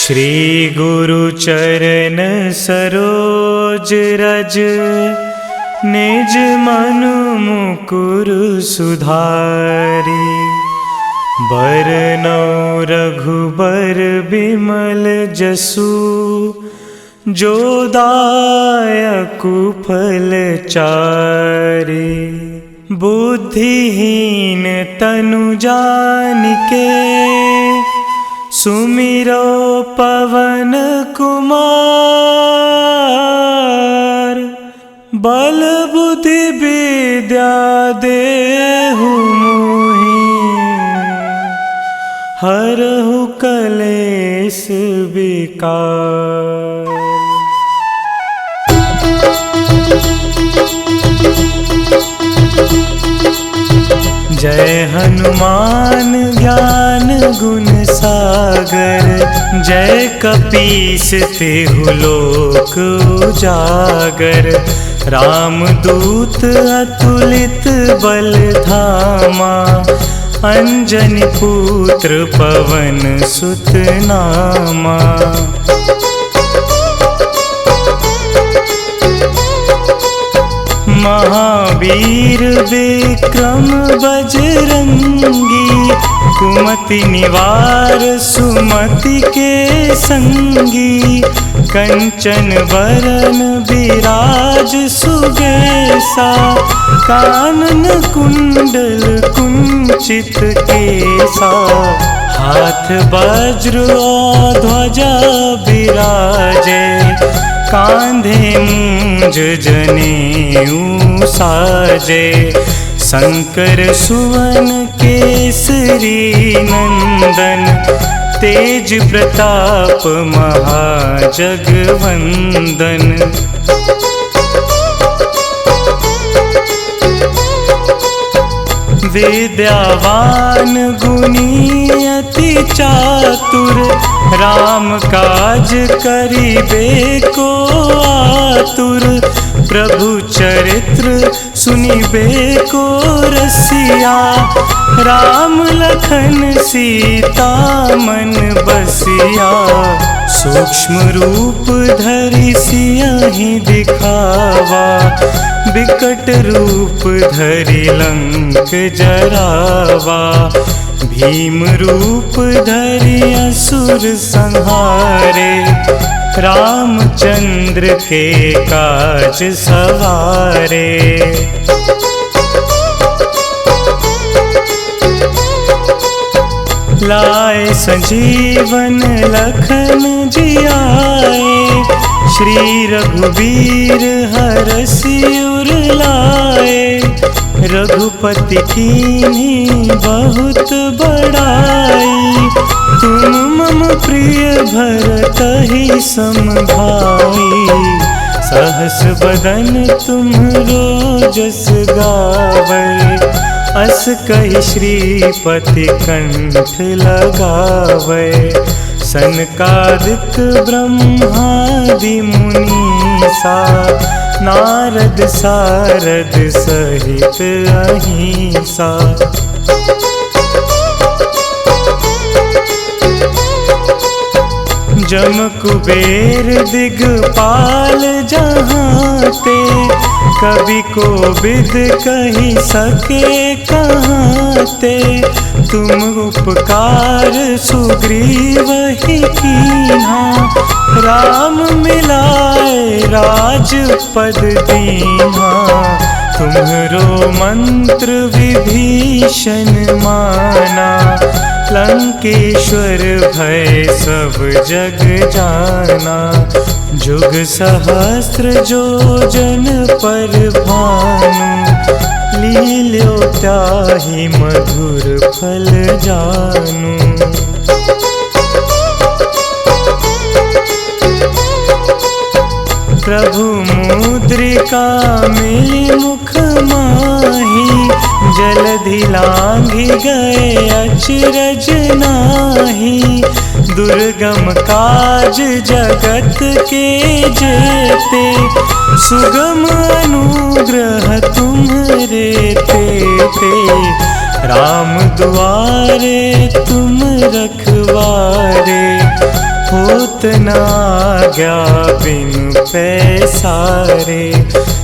श्री गुरु चरण सरोज रज, निज मनु मुकुर सुधारी। बरनौ रघुबर बिमल जसु, जो दायकु फल चारि। बुद्धिहीन तनु जानिके, सुमिरो पवन कुमार। बल बुद्धि विद्या देहु मोहि, हरहु कलेश विकार। जय हनुमान ज्ञान गुण सागर, जय कपीस तिहु लोक उजागर। रामदूत अतुलित बल धामा, अंजनी पुत्र पवन सुत नामा। महावीर विक्रम बजरंगी, कुमति निवार सुमति के संगी। कंचन वरन विराज सुबेसा, कानन कुंडल कुंचित केसा। हाथ वज्र और ध्वजा विराजे, कांधे मूंज जनेऊ साजे। शंकर सुवन केसरी नंदन, तेज प्रताप महाजगवंदन। विद्यावान गुणी अति चातुर, राम काज करिबे को आतुर। प्रभु चरित्र सुनिबे को रसिया, राम लखन सीता मन बसिया। सूक्ष्म रूप धरि सियहि दिखावा, बिकट रूप धरि लंक जरावा। भीम रूप धरि असुर संहारे, रामचंद्र के काज सवारे। लाए संजीवन लखन जियाए, श्री रघुवीर हरषि उर लाए। रघुपति कीन्ही बहुत बड़ाई, तुम मम प्रिय भरतहि सम भाई। सहस बदन तुम्हरो जस गावै, अस कहि श्रीपति कंठ लगावै। सनकादिक ब्रह्मादि मुनीसा, नारद सारद सहित अहिंसा। जम कुबेर दिगपाल जहांते, कवि कोविद कहि सके कहाते। तुम उपकार सुग्रीवहि कीन्हा, राम मिलाए राजपद दीन्हा। तुम्हरो मंत्र विभीषण माना, लंकेश्वर भय सब जग जाना। जुग सहस्त्र जो जन पर भानु, लील्यो ताहि मधुर फल जानू। प्रभु मुद्रिका मिली मुख माही, जलधि लांघि गए अचरज नाही। दुर्गम काज जगत के जेते, सुगम अनुग्रह तुम्हरे तेते। राम दुआरे तुम रखवारे, होत न आज्ञा बिनु पैसारे।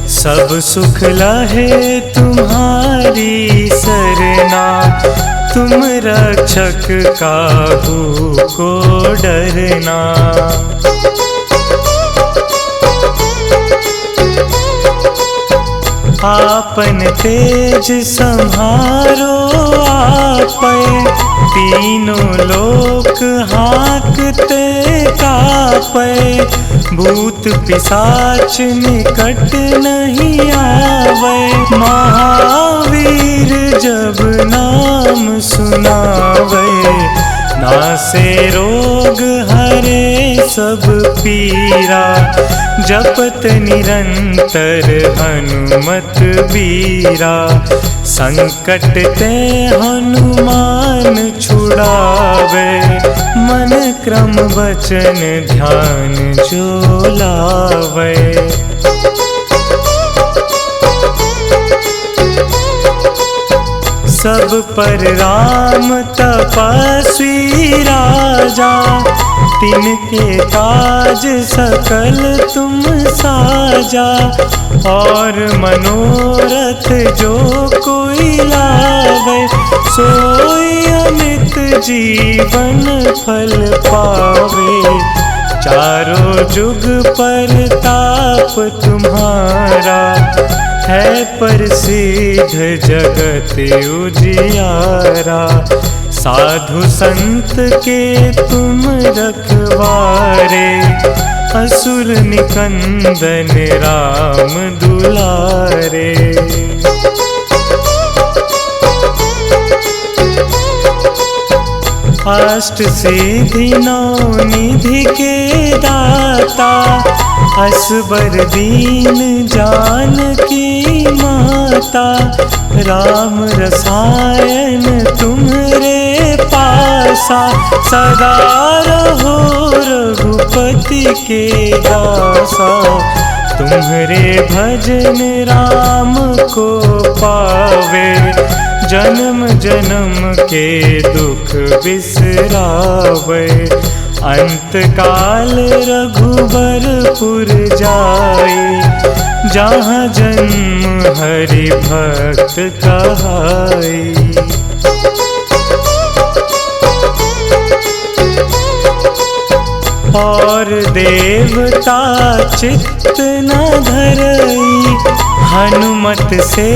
सब सुख लहे तुम्हारी सरना, तुम रक्षक काहू को डरना। आपन तेज संहारो आपै, तीनों लोक हाँकते कापै। भूत पिशाच निकट नहीं आवे, महावीर जब नाम सुनावे। नासे रोग हरे सब पीरा, जपत निरंतर हनुमत बीरा। संकट ते हनुमान छुड़ावे, मन क्रम वचन ध्यान जो लावे। सब पर राम तपस्वी राजा, तिनके काज सकल तुम साजा। और मनोरथ जो कोई लावे, सोई अमित जीवन फल पावे। चारों जुग परताप तुम्हारा, है प्रसिद्ध जगत उजियारा। साधु संत के तुम रखवारे, असुर निकंदन राम दुलारे। अष्ट सिद्धि नौ निधि के दाता, असबर दीन जानकी माता। राम रसायन तुम्हरे पासा, सदा रहो रघुपति के दासा। तुम्हरे भजन राम को पावे, जन्म जन्म के दुख बिसरावे। अंत काल रघुबरपुर जाई, जहाँ जन्म हरि भक्त कहाई। और देवता चित्त न धरई, हनुमत से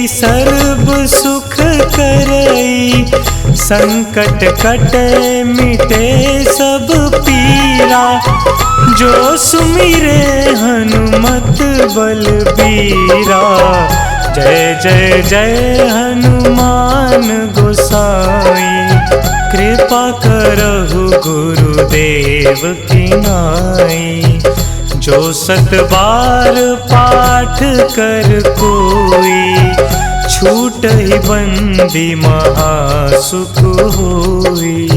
सर्व सुख करई। संकट कटे मिटे सब पीरा, जो सुमिरे हनुमत बलबीरा। जय जय जय हनुमान गोसाई, कृपा करहु गुरुदेव की नाई। जो सत बार पाठ कर कोई, छूट ही बंदी महासुख होई।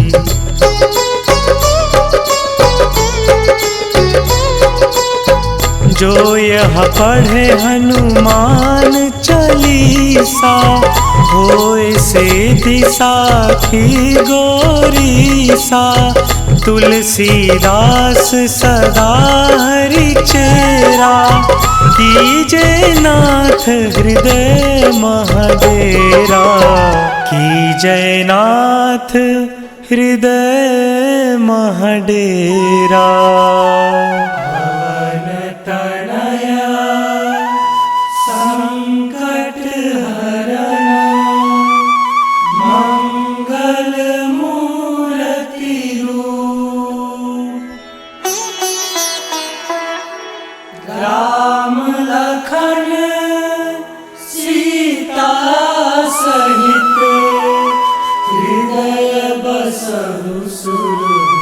जो यह पढ़े हनुमान चालीसा, होए सिद्धि साखी गौरीसा। तुलसीदास सदा हरि चेरा, कीजे नाथ हृदय महडेरा। कीजे नाथ हृदय महडेरा। राम लखन सीता सहित, हृदय बसहु सुरभूप।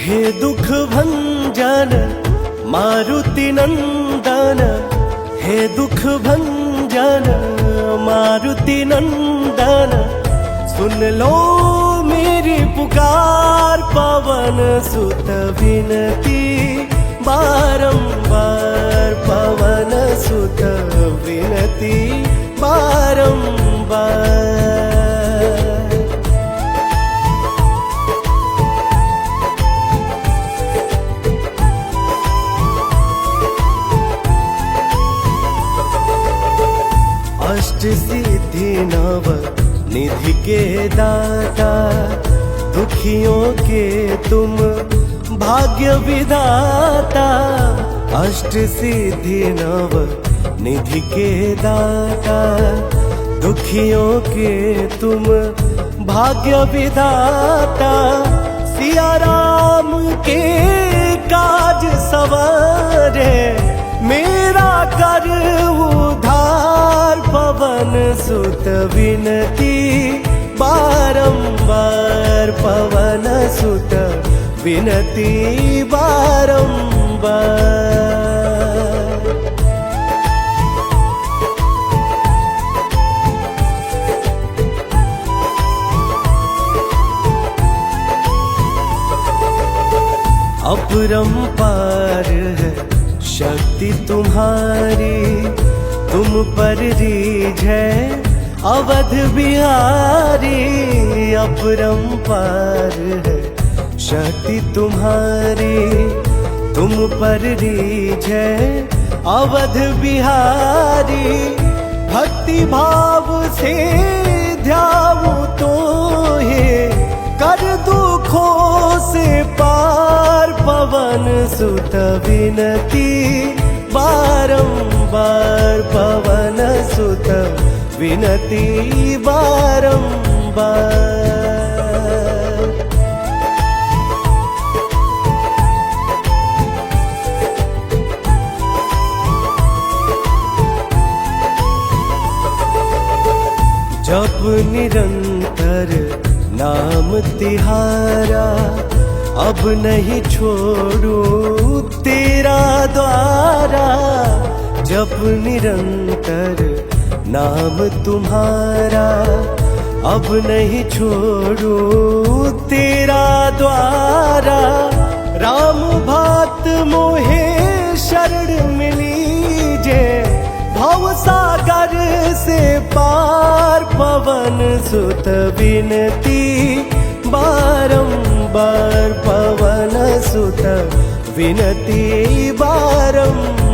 हे दुख भंजन मारुति नंदन, हे दुख भंजन मारुति नंदन, सुन लो मेरी पुकार पवन सुत विनती बारंबार, पवन सुत विनती बारंबार। अष्ट सिद्धि नव निधि के दाता, दुखियों के तुम भाग्य विधाता। अष्ट सिद्धि नव निधि के दाता, दुखियों के तुम भाग्य विधाता। सिया राम के काज सवारे, मेरा कर उधार पवन सुत विनती बारंबार, पवन सुत विनती बारंबार। अपरंपार है शक्ति तुम्हारी, तुम पर रीझ है अवध बिहारी। अपरंपार है शक्ति तुम्हारी, तुम पर रीझ है अवध बिहारी। भक्ति भाव से ध्याऊं तो हे, कर दुखों से पार पवन सुत विनती बारंबार, पवन सुत विनती बारंबार। जप निरंतर नाम तिहारा, अब नहीं छोड़ू तेरा द्वारा। जप निरंतर नाम तुम्हारा, अब नहीं छोड़ू तेरा द्वारा। राम भक्त मोहे शरण मिलीजे, भव सागर से पार पवन सुत विनती बारंबार, पवन सुत विनती बारंबार।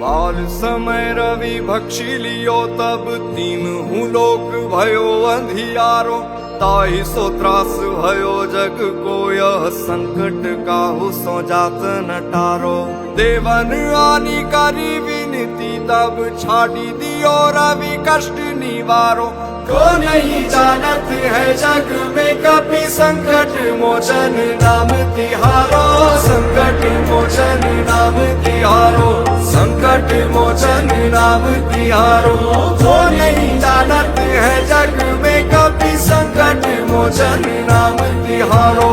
बाल समय रवि भक्षी लियो, तब तीनहु लोक भयो अंधियारो। ताहि सो त्रास भयो जग को, यह संकट काहू सो जात न टारो। देवन आनी करी विनती, तब छाड़ी दियो रवि कष्ट निवारो। को नहीं जानत है जग में कपि, संकट मोचन नाम तिहारो। संकट मोचन नाम तिहारो, संकट मोचन नाम तिहारो। को नहीं जानत है जग में कपि, संकट मोचन नाम तिहारो।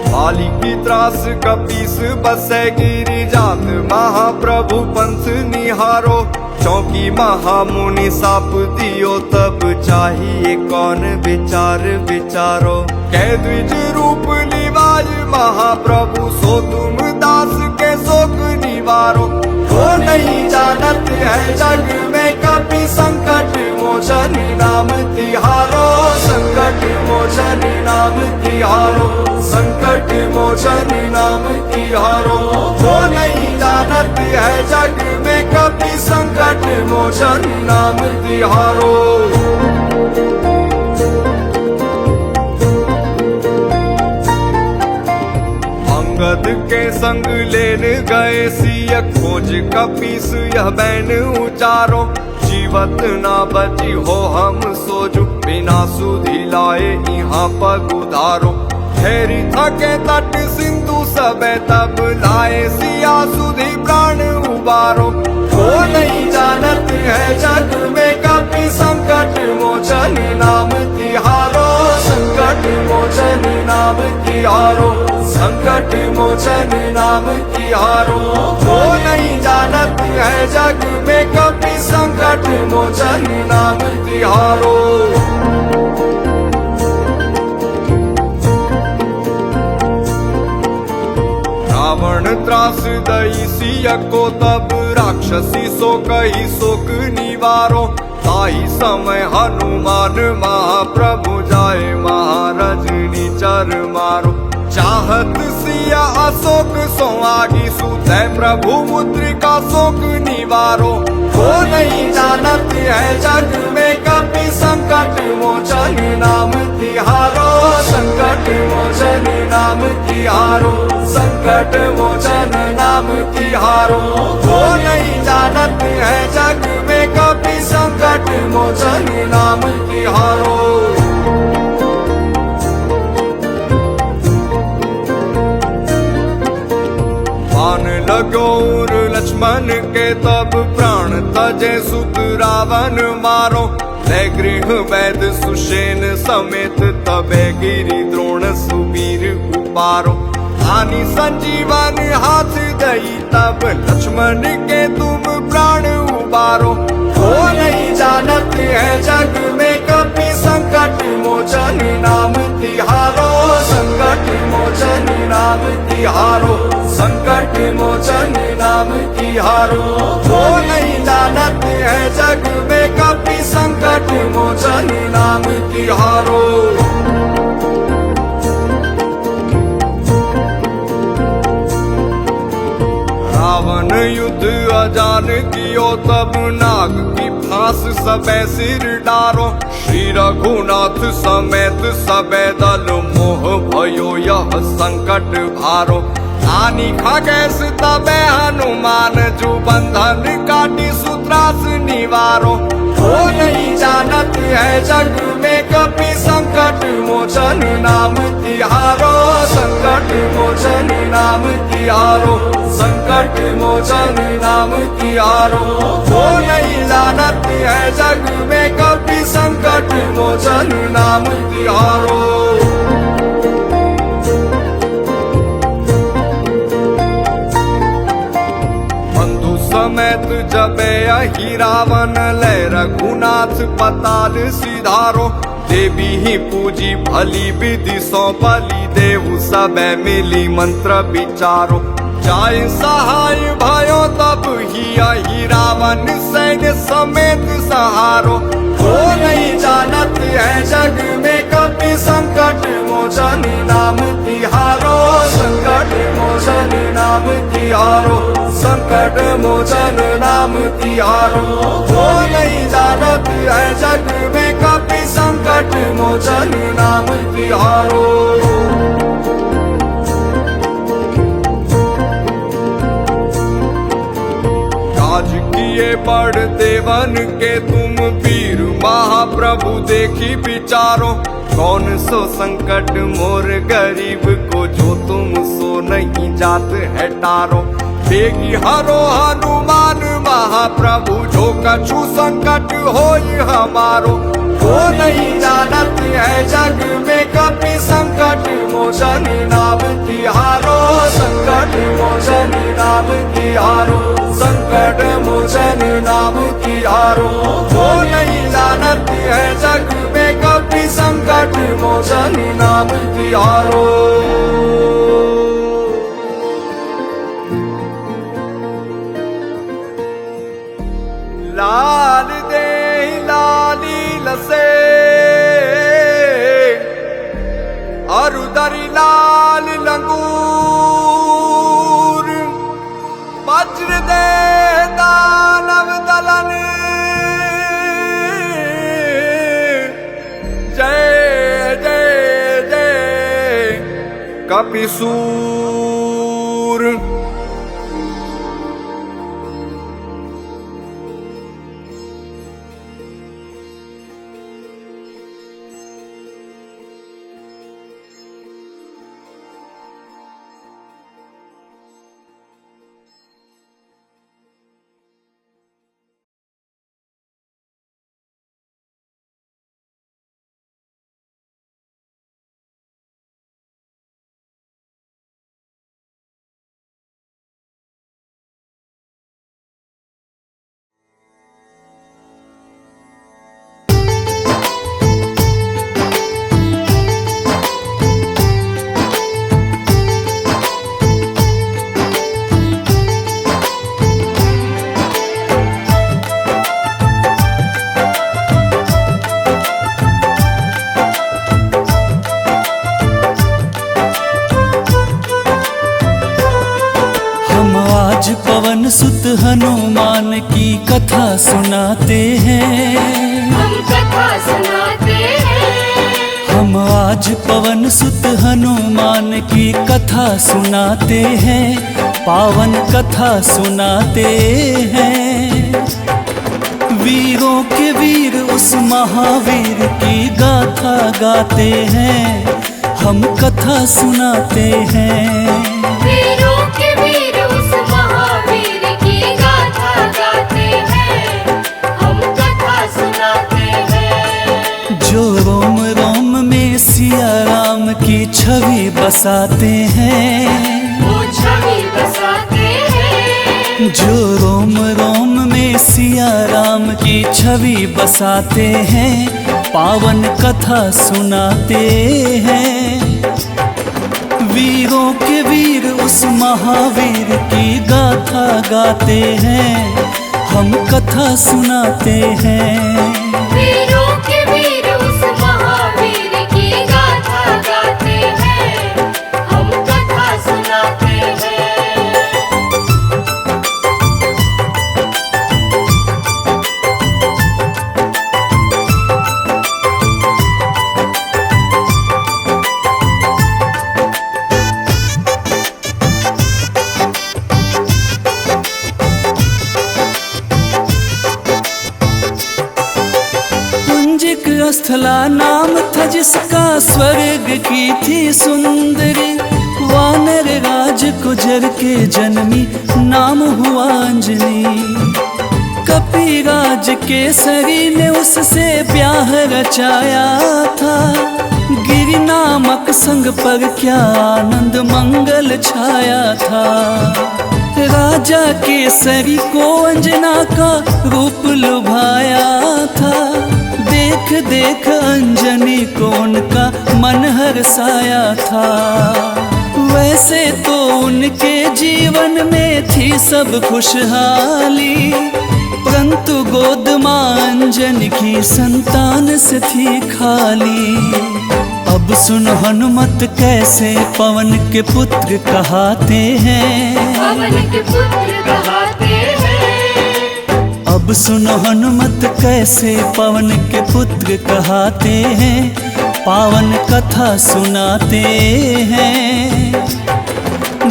बाली की त्रास कपीस बसे गिरी जात, महाप्रभु पंथ निहारो। चौकी महामुनि साप दियो, तब चाहिए कौन विचार विचारो। कह द्विज रूप निवाज महाप्रभु, सो तुम दास के शोक निवारो। को नहीं जानत है जग में कपि, संकट मोचन नाम तिहारो। संकट मोचन नाम तिहारो, संकट मोचन नाम तिहारो। को नहीं जानत है जग में कपि, संकट मोचन नाम तिहारो। अंगद के संग लेन गए सिय, खोज कपीस यह बैन उचारो। जीवत ना बची हो हम सोजु, बिना सुधि लाए यहाँ पग उधारो। ठहरी थके तट सिंधु सबे तब लाए सिया सुधी प्राण उबारो। वो नहीं जानत है जग में कभी संकट मोचन नाम तिहारो, संकट मोचन नाम तिहारो, संकट मोचन नाम तिहारो। वो नहीं जानत है जग में कभी संकट मोचन नाम तिहारो। रावण त्रास दई सिया को तब राक्षसी सो कही शोक निवारो। ताई समय हनुमान महाप्रभु जाए महारजनी चर मारो। चाहत सिया अशोक सो आगी सुते प्रभु मुद्रिका शोक निवारो। वो नहीं जानत है जग में कभी संकट मोचन नाम तिहारो, संकट मोचन नाम तिहारो, संकट मोचन नाम तिहारो। वो नहीं जानत है जग में कभी संकट मोचन नाम तिहारो। बाण लगोर लक्ष्मण के तब प्राण तजे सुत रावण मारो। ले गृह वैद सुषेण समेत तबे गिरि द्रोण सुवीर उपारो। आनी संजीवन हाथ दई तब लक्ष्मण के तुम प्राण उबारो। वो नहीं जानत है जग में कभी संकट मोचन नाम तिहारो, संकट मोचन नाम तिहारो, संकट मोचन नाम तिहारो। वो नहीं जानत है जग में कभी संकट मोचन नाम तिहारो। रावण युद्ध अजान कियो तब नाग की फांस सबे सिर डारो। श्री रघुनाथ समेत सबे दल मोह भयो यह संकट भारो। आनी खगेश तबे हनुमान जू बंधन काटी सूत्रास निवारो। वो नहीं जानत है जग में कभी संकट मोचन नाम तिहारो, संकट मोचन नाम तिहारो, संकट मोचन नाम तिहारो। वो नहीं जानत है जग में कभी संकट मोचन नाम तिहारो। समेत जबे अहि रावण ले रघुनाथ पताल सिधारो। देवी ही पूजी भली विधि सौ बलि देहु सबे मिली मंत्र विचारो। जाय सहाय भयो तब ही अहि रावण सैन्य समेत सहारो। वो नहीं जानत है जग में कभी संकट मोचन नाम तिहारो, संकट मोचन नाम तिहारो, संकट मोचन नाम तिहारो। वो नहीं जानत है जग में कभी संकट मोचन नाम तिहारो। राज किए बड़ देवन के तुम वीर महाप्रभु देखी विचारो। कौन सो संकट मोर गरीब को जो तुम सो नहीं जात है टारो। बेगी हरो हनुमान महाप्रभु जो कछु संकट होई हमारो। वो नहीं जानत है जग में कभी संकट मोचन नाम तिहारो, संकट मोचन नाम तिहारो, संकट मोचन नाम तिहारो। वो नहीं जानत है जग में कभी संकट मोचन नाम तिहारो। लाल दे लाली लसे अरुदरी लाल लंगूर। वज्र दे दानव दलन जय जय जय कपिसूर। पवन सुत हनुमान की कथा सुनाते हैं। हम कथा सुनाते हैं। हम आज पवन सुत हनुमान की कथा सुनाते हैं, पावन कथा सुनाते हैं। वीरों के वीर उस महावीर की गाथा गाते हैं, हम कथा सुनाते हैं। वीरों के वीर उस महावीर की गाथा गाते हैं, हम कथा सुनाते हैं। जो रोम रोम में सिया राम की छवि बसाते हैं, वो छवि बसाते हैं। जो रोम रोम में सिया राम की छवि बसाते हैं, पावन कथा सुनाते हैं। वीरों के वीर उस महावीर की गाथा गाते हैं, हम कथा सुनाते हैं। वीरों के वीर उस महावीर की गाथा गाते हैं, हम कथा सुनाते हैं। स्थला नाम था जिसका, स्वर्ग की थी सुंदरी। वानर राज गुजर के जन्मी, नाम हुआ अंजनी। कपिराज केसरी ने उससे ब्याह रचाया था, गिरि नामक संग पर क्या आनंद मंगल छाया था। राजा केसरी को अंजना का रूप लुभाया था, देख देख अंजनी को उनका मन हर्षाया था। वैसे तो उनके जीवन में थी सब खुशहाली, परंतु गोद मां अंजनी की संतान से थी खाली। अब सुन हनुमत कैसे पवन के पुत्र कहाते हैं, पवन के पुत्र कहाते हैं। अब सुन हनुमत कैसे पवन के पुत्र कहाते हैं, पावन कथा सुनाते हैं।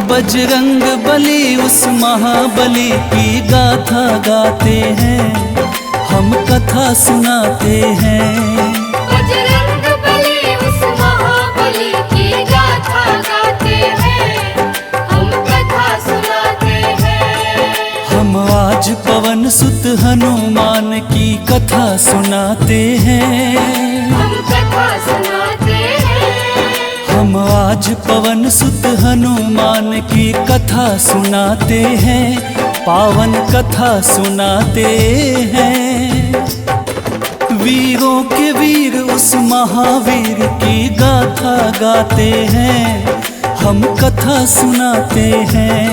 बजरंग बली उस महाबली की गाथा गाते हैं, हम कथा सुनाते हैं। बजरंग बली उस महाबली की गाथा गाते हैं, हम कथा सुनाते हैं। हम आज पवन सुत हनुमान की कथा सुनाते हैं। हम कथा सुनाते हैं। हम आज पवन सुत हनुमान की कथा सुनाते हैं, पावन कथा सुनाते हैं। वीरों के वीर उस महावीर की गाथा गाते हैं, हम कथा सुनाते हैं।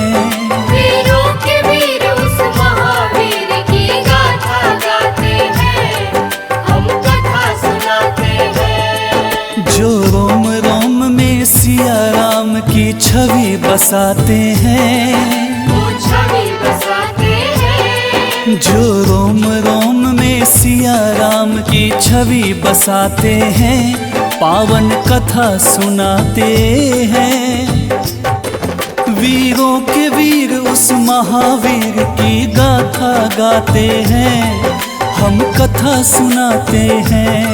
वीरों के वीर उस महावीर की गाथा गाते हैं, हम कथा सुनाते हैं। जो रोम रोम में सिया राम की छवि बसाते हैं, वो छवि बसाते हैं। जो रोम रोम में सिया राम की छवि बसाते हैं, पावन कथा सुनाते हैं। वीरों के वीर उस महावीर की गाथा गाते हैं, हम कथा सुनाते हैं।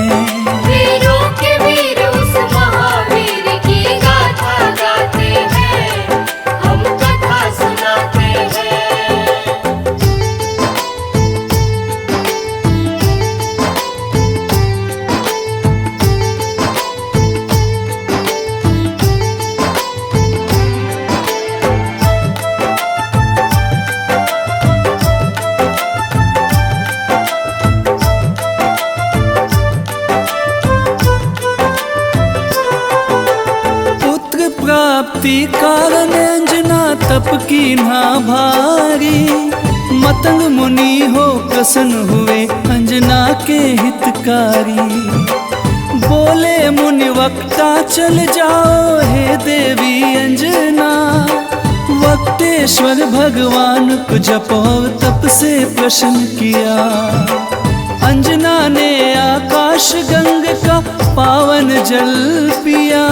वीरों के वीर उस महावीर की गाथा गाते हैं, हम कथा सुनाते हैं। प्राप्ति कारण अंजना तप की ना भारी। मतंग मुनि हो प्रसन्न हुए अंजना के हितकारी। बोले मुनि वक्ता चल जाओ हे देवी अंजना, वक्ते परमेश्वर भगवान को जप और तप से प्रसन्न किया। अंजना ने आकाश गंग का पावन जल पिया।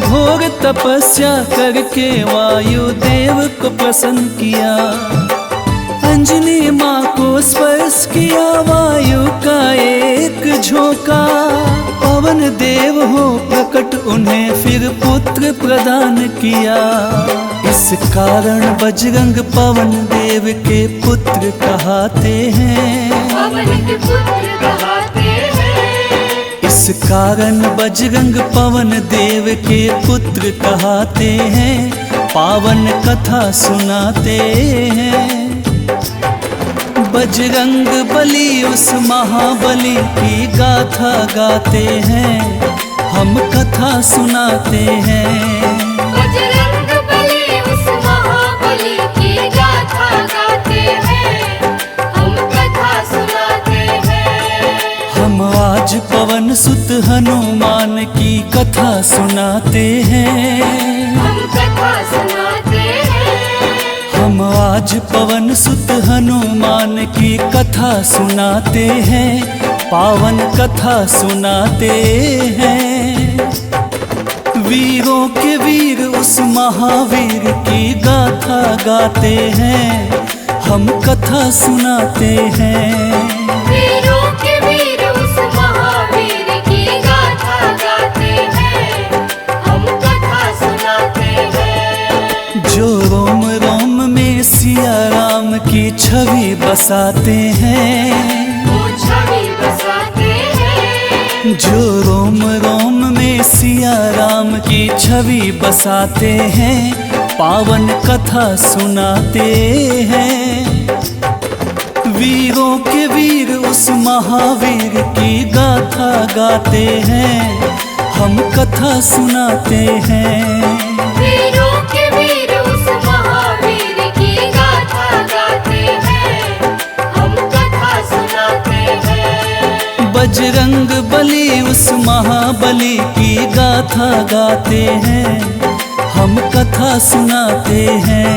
घोर तपस्या करके वायु देव को प्रसन्न किया। अंजनी माँ को स्पर्श किया वायु का एक झोंका। पवन देव हो प्रकट उन्हें फिर पुत्र प्रदान किया। इस कारण बजरंग पवन देव के पुत्र कहते हैं। पवन के पुत्र कहते हैं। इस कारण बजरंग पवन देव के पुत्र कहते हैं। पावन कथा सुनाते हैं। बजरंग बली उस महाबली की गाथा गाते हैं। हम कथा सुनाते हैं। बजरंग बली उस महाबली की गाथा गाते हैं। हम कथा सुनाते हैं। हम आज पवन सुत हनुमान की कथा सुनाते हैं। हम कथा सुनाते हैं। हम आज पवन सुत हनुमान की कथा सुनाते हैं। पावन कथा सुनाते हैं। वीरों के वीर उस महावीर की गाथा गाते हैं। हम कथा सुनाते हैं। वीरों के वीर उस महावीर की गाथा गाते हैं। हम कथा सुनाते हैं। जो रोम रोम में सिया राम की छवि बसाते हैं। वो छवि बसाते हैं। जो रोम रोम में सिया राम की छवि बसाते हैं। पावन कथा सुनाते हैं। वीरों के वीर उस महावीर की गाथा गाते हैं। हम कथा सुनाते हैं। वीरों के वीर उस महावीर की गाथा गाते हैं। हम कथा सुनाते हैं। बजरंग बली उस महाबली की गाथा गाते हैं। हम कथा सुनाते हैं।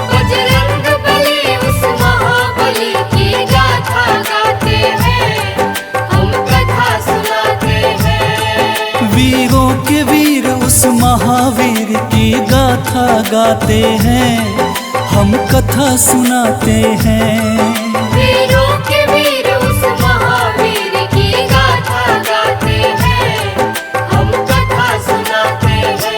बजरंग बली उस महाबली की गाथा गाते हैं। हम कथा सुनाते हैं। वीरों के वीर उस महावीर की गाथा गाते हैं। हम कथा सुनाते हैं। वीरों के वीर उस महावीर की गाथा गाते हैं। हम कथा सुनाते हैं।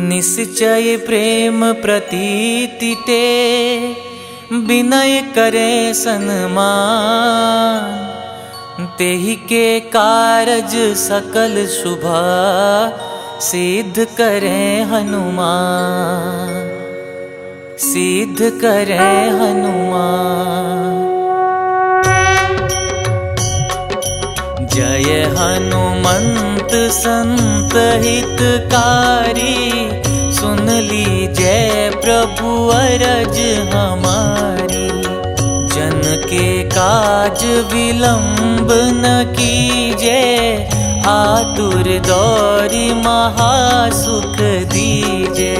निश्चय प्रेम प्रतीति ते विनय करे सन्मान। तेहि के कारज सकल शुभ सिद्ध करे हनुमान। सिद्ध करे हनुमान। जय हनुमंत संत हितकारी। सुन लीजय प्रभु अरज हमारी। जन के काज विलंब न कीजे। आतुर दौरी महासुख दीजे।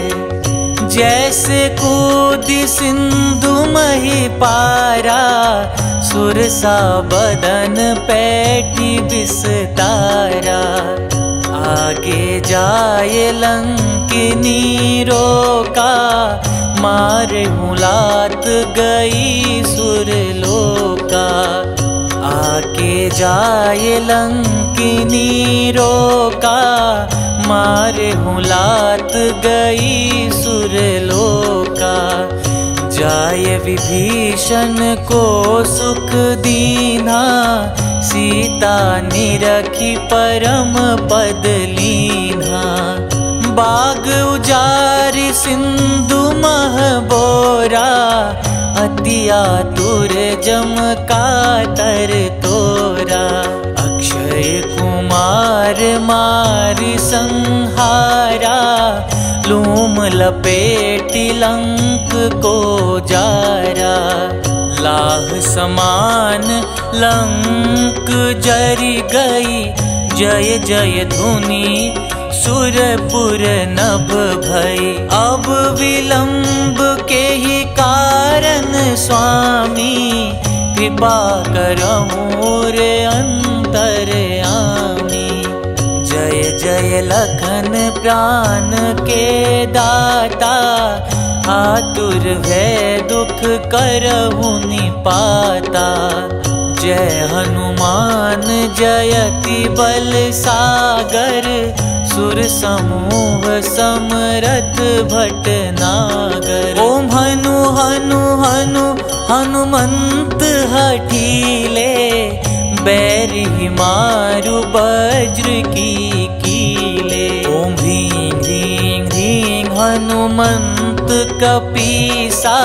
जैसे कूदी सिंधु मही पारा। सुरसा बदन पैठी विस्तारा। आगे जाए लंकिनी रोका। मारे मुलात गई सुरलोका। आगे जाए लंकिनी रोका। मारे मुलात गई सुरलोका। जाय विभीषण को सुख दीना। सीता निरखी परम पद लीना। बाग उजारि सिंधु मह बोरा। अति आतुर जम कातर तोरा। अक्षय कुमार मारि संहारा। लूम लपेटी लंक को जारा। लाह समान लंक जरी गई, जय जय धुनि सुरपुर नभ भई। अब विलंब के ही कारण स्वामी, कृपा करहु रे अंतरयामी। जय जय लखन प्राण के दाता, आतुर भय दुख करहु निपाता। जय हनुमान जयति बल सागर, सुर समूह समरथ भटनागर। ओम हनु हनु हनु हनुमंत हठीले, बैरि मारु वज्र की कीले। ओम ह्रीं ह्रीं ह्रीं हनुमंत कपीसा,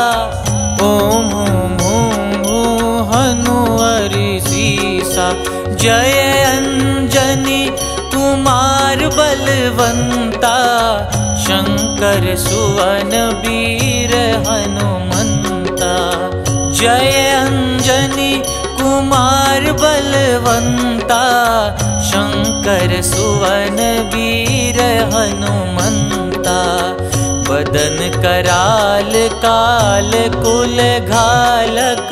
ओम हूं हूं हूं हनु हरिसीसा। जय अंजनी कुमार बलवंता, शंकर सुवन वीर हनुमंता। जय अंजनी कुमार बलवंता, शंकर सुवन वीर हनुमंता। बदन कराल काल कुल घालक,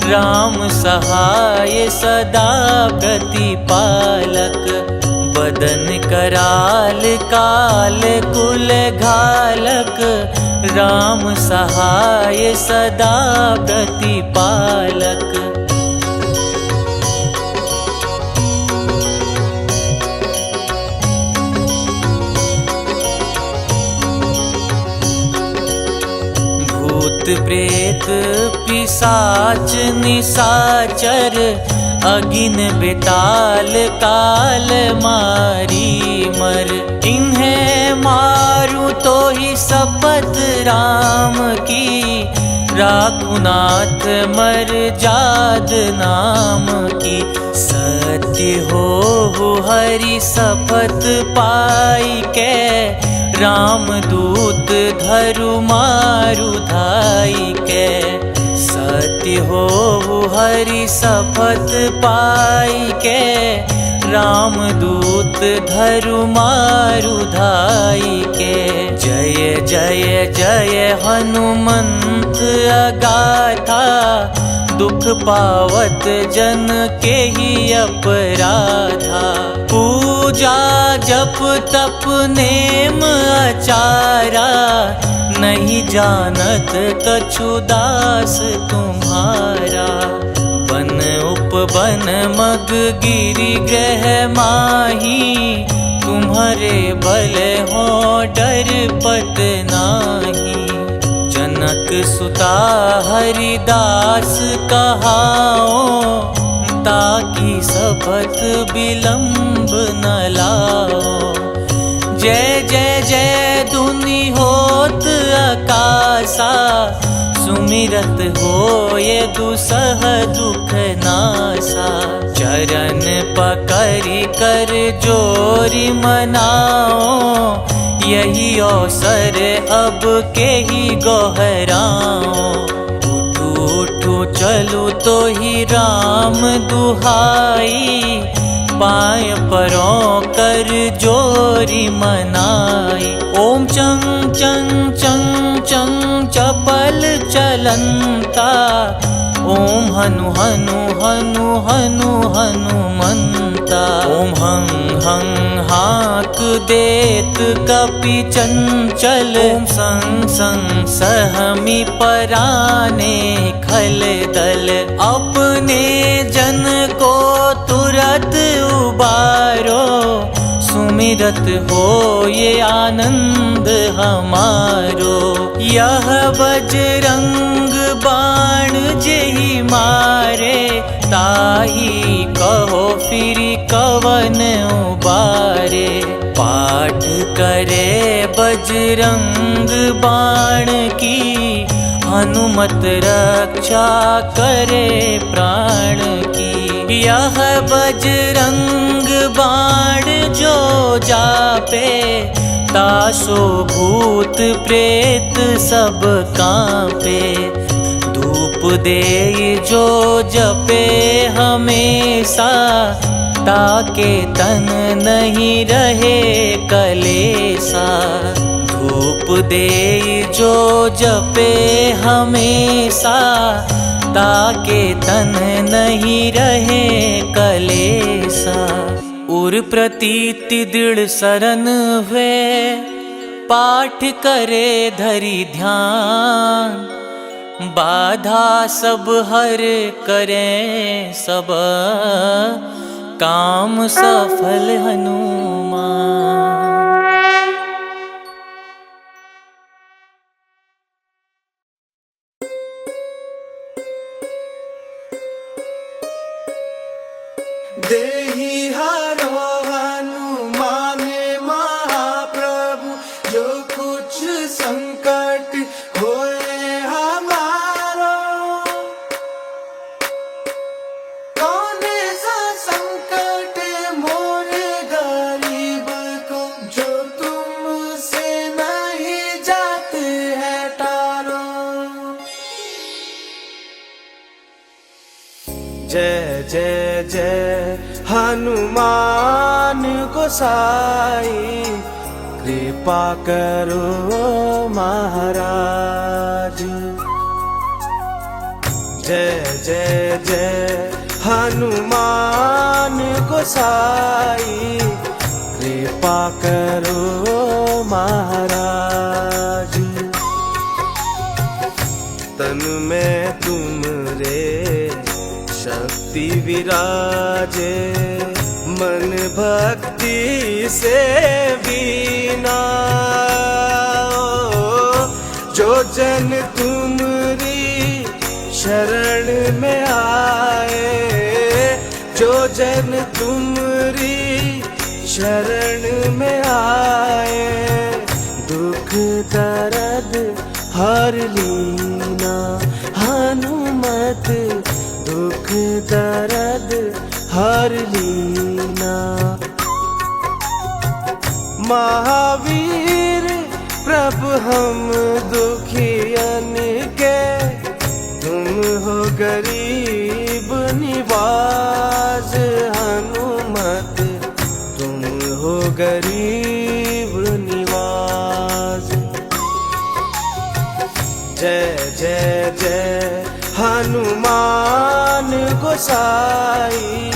राम सहाय सदा प्रतिपालक। बदन कराल काल कुल घालक, राम सहाय सदा प्रतिपालक। भूत प्रेत पिशाच निशाचर, अगिन बेताल काल मारी मर। इन्हें मारू तो ही शपथ राम की, राखुनाथ मर जाद नाम की। सत्य हो हरि शपथ पाई के, राम दूत धरु मारु धाई के। सत्य हो हरि शपथ पाई के, राम दूत धरु मारु धाई के। जय जय जय हनुमंत अगाथा, दुख पावत जन के ही अपराधा। पूजा जप तप नेम आचारा, नहीं जानत कछु दास तुम्हारा। बन उपवन मग गिरि ग्रह माही, तुम्हारे बल हो डर पत नाही। जनक सुता हरिदास कहाओ, ताकि शपथ विलंब न लाओ। जय जय जय धुनि होत आकाशा, सुमिरत हो ये दुसह दुख नासा। चरण पकड़ि कर जोरि मनाओ, यही अवसर अब के ही गोहराओ। उठू उठू चलू तो ही राम दुहाई, पाय परों कर जोरी मनाई। ओम चंग चंग चंग चंग चपल चलंता, ओम हनु हनु हनु हनु हनुमंता। ओम हं हं हाक देत कपि चंचल, ओम संग संग सहमी पराने खल दल। अपने जन को तुरत उबारो, सुमिरत हो ये आनंद हमारो। यह बजरंग बाण जेहि मारे, ताही कहो फिर कवन उबारे। पाठ करे बजरंग बाण की, हनुमत रक्षा करे प्राण की। यह बजरंग बाण जो जापे, तासो भूत प्रेत सब कांपे। धूप दे जो जपे हमेशा, ताके तन नहीं रहे कलेसा। धूप दे जो जपे हमेशा, ताके तन नहीं रहे कलेसा। उर प्रतीति दृढ़ सरन हुए, पाठ करे धरि ध्यान। बाधा सब हर करें सब, काम सफल हनुमान। देहि हरो हनुमान महाप्रभु, जो कुछ संकट होए हमारो। कौन सा संकट मोरे गरीब को, जो तुमसे नहीं जाते है टारो। जय जय जय हनुमान गोसाई, कृपा करो महाराज। जय जय जय हनुमान गोसाई, कृपा करो महाराज। तन में तुम रे शक्ति विराजे, मन भक्ति से बीना। जो जन तुमरी शरण में आए, जो जन तुमरी शरण में आए, दुख दर्द हर लीना। हनुमत दुख दर्द हर लीना। महावीर प्रभु हम दुखियन के, तुम हो गरीब निवाज। हनुमत तुम हो गरीब निवाज। जय जय जय हनुमान गोसाई,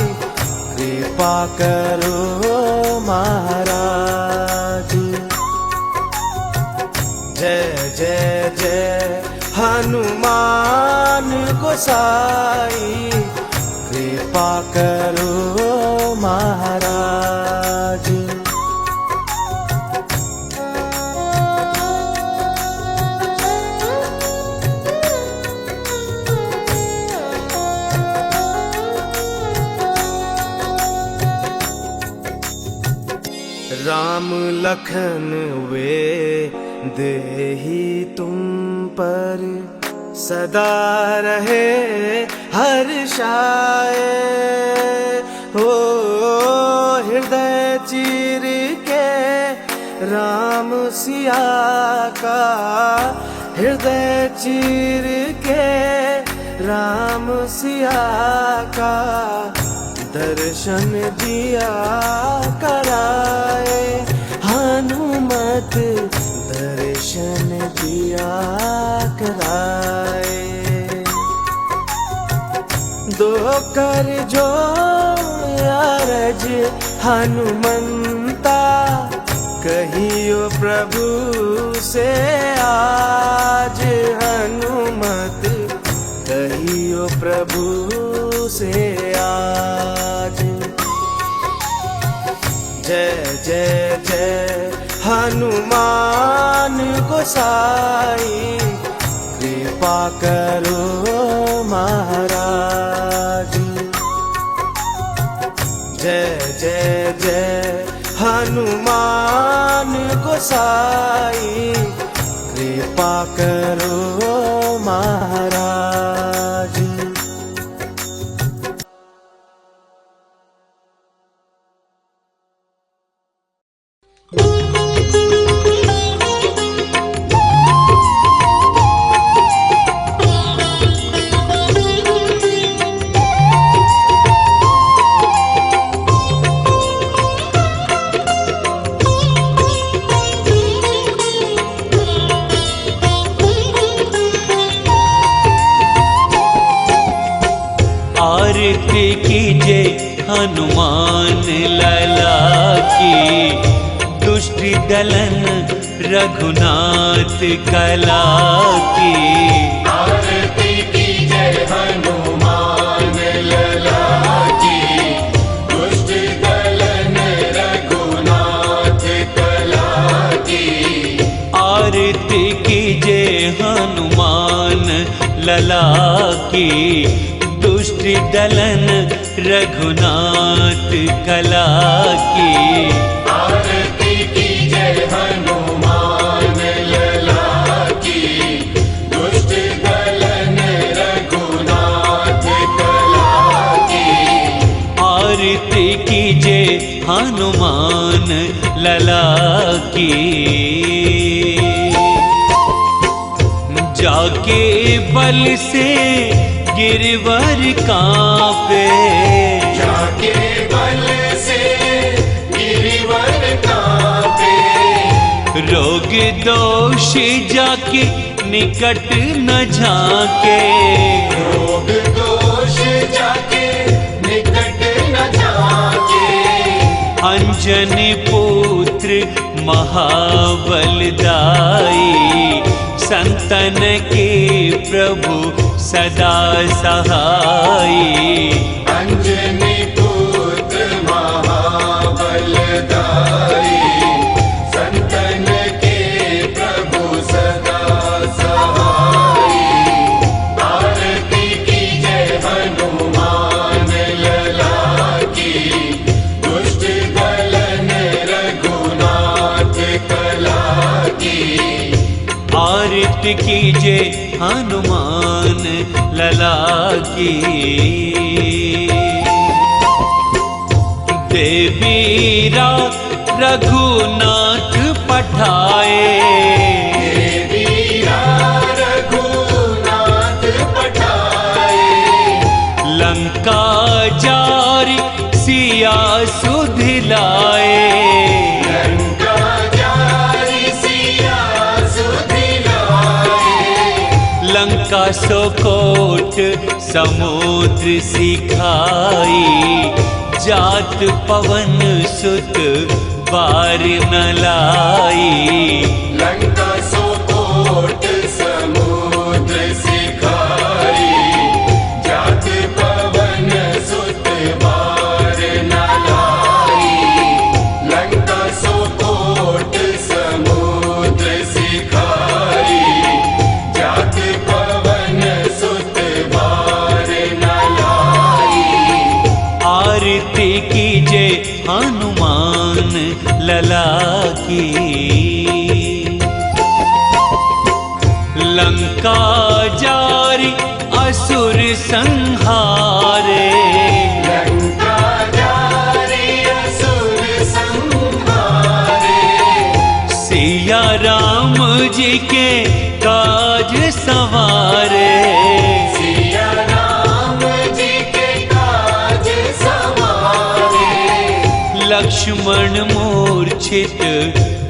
कृपा करो महाराज। जय जय जय हनुमान गोसाई, कृपा करो महाराज। राम लखन वे देहि तुम पर, सदा रहे हर्षाए। हो हृदय चीर के राम सिया का, हृदय चीर के राम सिया का, दर्शन दिया कराए। हनुमत दर्शन दिया कराए। दो कर जो अरज हनुमंता, कहियो प्रभु से आज। हनुमत कहियो प्रभु से आज। जय जय जय हनुमान गोसाई, कृपा करो महाराज। जय जय जय हनुमान गोसाई, कृपा करो महाराज। आरती कीजे हनुमान लला की, दुष्ट दलन रघुनाथ कला की। आरती कीजे हनुमान लला की, दुष्ट दलन रघुनाथ कला की। आरती कीजे हनुमान लला की, दुष्ट दलन रघुनाथ कला की। आरती कीजे हनुमान लला की, दुष्ट दलन रघुनाथ कला की। आरती कीजे हनुमान लला की। जाके बल से गिरवर कांपे, जाके बल से गिरवर कांपे। रोग दोष जाके निकट न झाके, रोग दोष जाके निकट न झाके। अंजनी पुत्र महाबलदाई, संतन के प्रभु सदा सहाई। अंजनी पुत्र महाबलदाई, संतन के प्रभु सदा सहाई। आरती कीजे हनुमान लला की, दुष्ट दलन रघुनाथ कला की। आरती कीजे हनुमान लला की। देवीरा रघुनाथ पठाए, देवीरा रघुनाथ पठाए। लंका जारी सिया सुधिलाए, लंका जारी सिया सुधिलाए। लंका सोकोट समुद्र सिखाई, जात पवन सुत बार न लाई। लंका सोकोट समुद्र सिखाई, जात पवन सुत बार न लाई। लंका सोकोट समुद्र सिखाई, जात पवन सुत बार न लाई। आरती कीजे हनुमान लला की। लंका जारी असुर संहारे, लंका जारी असुर संहारे। सिया राम जी के काज सवारे, सिया राम जी के काज सवारे। लक्ष्मण मूर्छित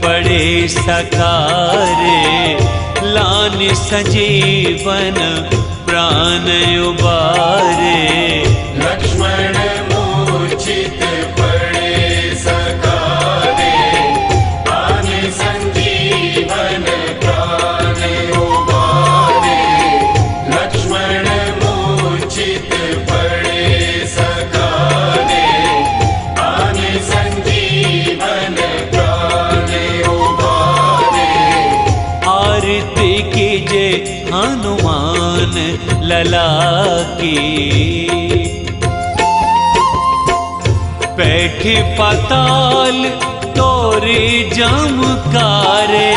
पड़े सकारे, लान संजीवन प्राण उबारे। लक्ष्मण मूर्छित पड़े सकारे, प्राण संजीवन प्राण उबारे। लक्ष्मण मूर्छित पड़े सकारे, प्राण संजीवन प्राण उबारे। आरती कीजे हनुमान लला की। बैठे पाताल तोरे जमकारे,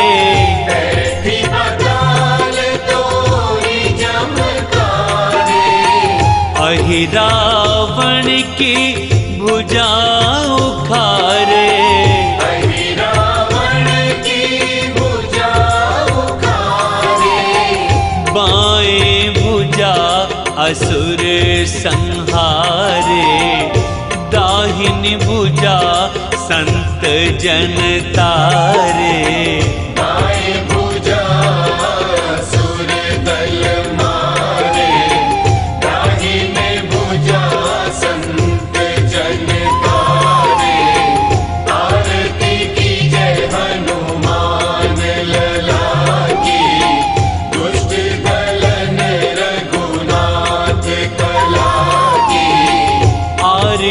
बैठी पाताल तोरी जमकारे। अहि रावण की भुजा उखारे, अहि रावण की भुजा उखारे। बाएं भुजा असुर संहारे, दाहिनी भुजा संत जन तारे। दाएं भुजा असुर दल मारे, दाहिने भुजा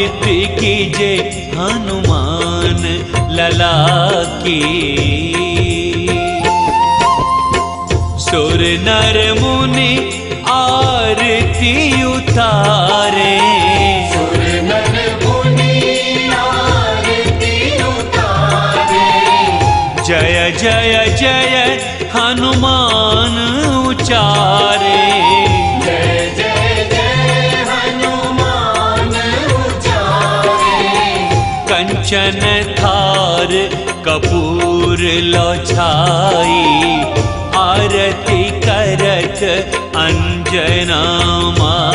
आरती कीजे हनुमान लला की। सुर नर मुनि आरती उतारे, जय जय जय हनुमान उचारे। कंचन थार कपूर लो छाई, आरती करत अंजना माई।